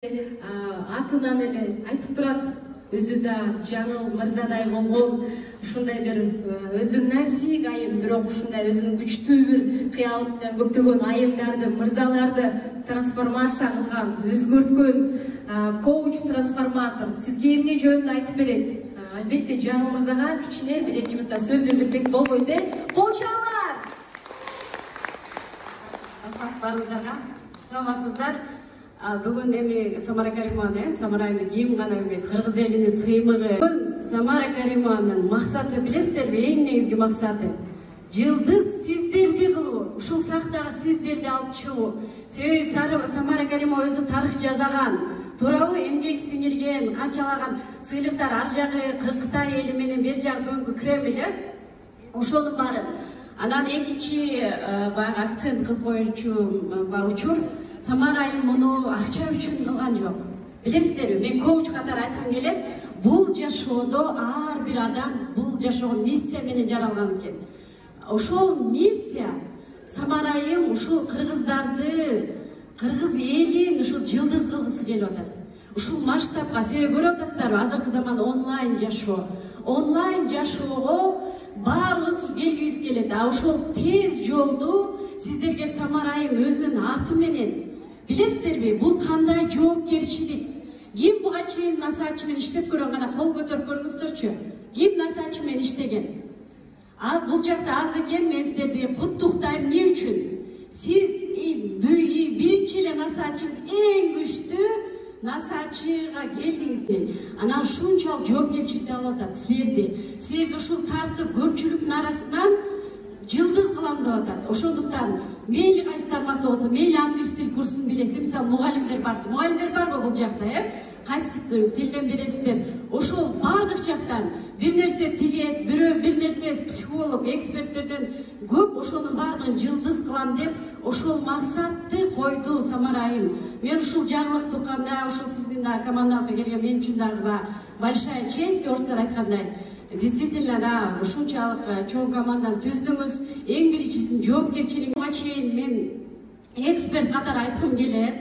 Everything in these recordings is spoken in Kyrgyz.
атынан эле айтып турат, өзү да жаңыл мырзадай болгон ушундай бир өзүнүн насиг айым, бирок ушундай өзүнүн күчтүү бир кыял менен көптөгөн айымдарды, мырзаларды трансформация кылган, өзгөрткөн коуч трансформатор сизге эмне жөнүндө айтып берет. Албетте жаңыл мырзага кичине бир 2 минутта сөз бербесек болбойт, кол чалыңар. Барыңыздарга саламатсыздар. Бүгін эми Самара Каримованы, Самарайымды кийим гана эмес, кыргыз элинин сыймыгы. Бүгүн Самара Каримованын максаты билесиздерби? Эң негизги максаты жылдыз сиздерди кылуу, ушул сактагы сиздерди алып чыгуу. Себеби Самара Каримова өзү тарых жазаган, туурабы, эмгек сиңирген, канчалаган сыйлыктар ар жагы Кытай эли менен бер жагы бүгүнкү Кремль, ошонун баары. Анан экинчи акцент кылып коюучу учур, Самарайым муну акча үчүн кылган жок. Билесиздерби, мен коуч катары айткым келет, бул жашоодо ар бир адам бул жашоого миссия менен жаралган экен. Ошол миссия Самарайым ушул кыргыздарды, кыргыз элин ушул жылдыз кылгысы келип атат. Ушул масштабка, себеби көрүп атасыздарбы, азыркы заман онлайн жашоо. Онлайн жашоого баарыбыз келгибиз келет. А ошол тез жолду сиздерге Самарайым өзүнүн аты менен, билесиздерби, бул кандай жоопкерчилик. Ким буга чейин насаачы менен иштеп көргөн, гана кол көтөрүп көрүңүздөрчү. Ким насаачы менен иштеген? Бул жакта аз экен, мен сиздерди куттуктайм. Эмне үчүн? Сиз биринчи эле насаачыңыз, эң күчтүү насаачыга келдиңиз. Анан ушунчалык жоопкерчиликти алып атат силерди. Силерди ушул тартып көпчүлүктүн арасынан жылдыз кылам деп атат. Ошондуктан мейли кайсы тармакта болсо, мейли англис тил курсун билесе, мисалы мугалимдер барбы бул жакта, кайсы тилден бересиздер. Ошол бардык жактан бир нерсе тилет, бирөө бир нерсе психолог, эксперттерден көп ошонун бардыгын жылдыз кылам деп ошол максатты койду Самарайым. Мен ушул жаңылыкты укканда, ушул сиздин да командаңызга келген мен үчүн дагы большая честь, орустар айткандай. Действительно, да, ушунчалык чоң команданы түздүңүз. Эң биринчисин жоопкерчилигине чейин мен эксперт катары айткым келет.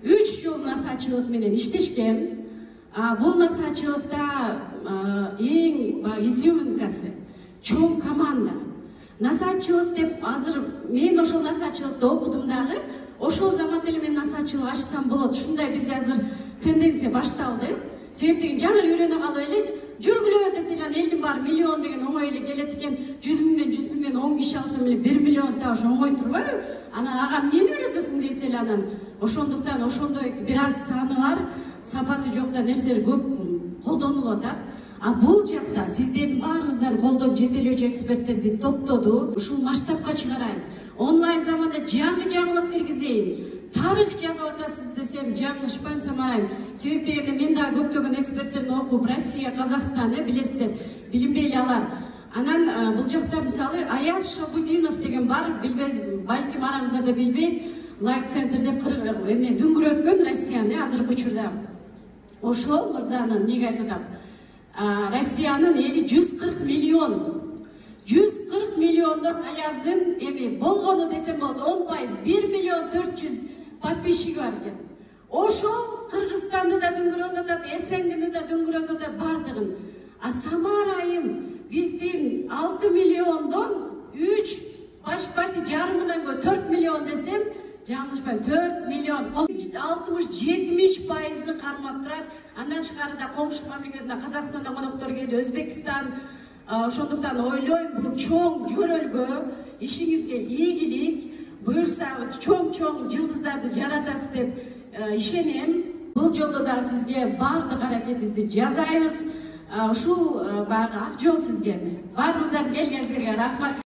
3 жыл насаачылык менен иштешкем. Бул насаачылыкта эң изюминкасы чоң команда. Насаачылык деп азыр мен ошол насаачылыкты окудум дагы. Ошол заман деле мен насаачылык ачсам болот. Ушундай бизде азыр тенденция башталды. Себептен жаңы үйрөнө калып элек, жүргүлө десе гана элдин баары миллион деген оңой эле келет экен. 100 миңден 10 киши алсам эле 1 миллион табыш оңой турбайбы? Анан ага эмнени үйрөтөсүң десе эле анан ошондуктан ошондой бир аз саны бар, сапаты жокта нерселер көп колдонулуп атат. Бул жакта сиздердин баарыңыздардын колдон жетелөөчү эксперттерди топтоду. Ушул масштабка чыгарайын. Онлайн заманда жаңылык киргизейин. Тарых жазып атасыз десем жаңылышпайм, Самарайым. Себеп дегенде мен да көптөгөн эксперттерди окуп, Россия, Казакстан, билесиздер, билинбейли алар. Анан бул жакта мисалы Аяз Шабудинов деген бар, балким араңыздар да билбейт. Лайк центр деп дүңгүрөткөн Россияны азыркы учурда. Ошол мырзанын эмне айтып атам? Россиянын эли 140 миллион. 140 миллиондор Аяздын эми болгону десем болот 10%, 1 миллион 400 подписчиги бар экен. Ошол Кыргызстанды да дүңгүрөтүп атат, СНГны да дүңгүрөтүп атат бардыгын. Самарайым биздин 6 миллиондон 3 почти жарымынан 4 миллион десем, жаңылышпайм, 4 миллион 60-70% кармап турат. Андан тышкарыда коңшу мамлекетине Казакстанда коноктор келди, Өзбекстан. Ошондуктан ойлойм, бул чоң жөрөлгө, ишиңизге ийгилик, буюрса чоң жылдыздарды жаратасыз деп ишенем. Бул жолдо дагы сизге бардык аракетибизди жасайбыз. Ушул ак жол сизге. Баарыңыздардын келгениңизге рахмат.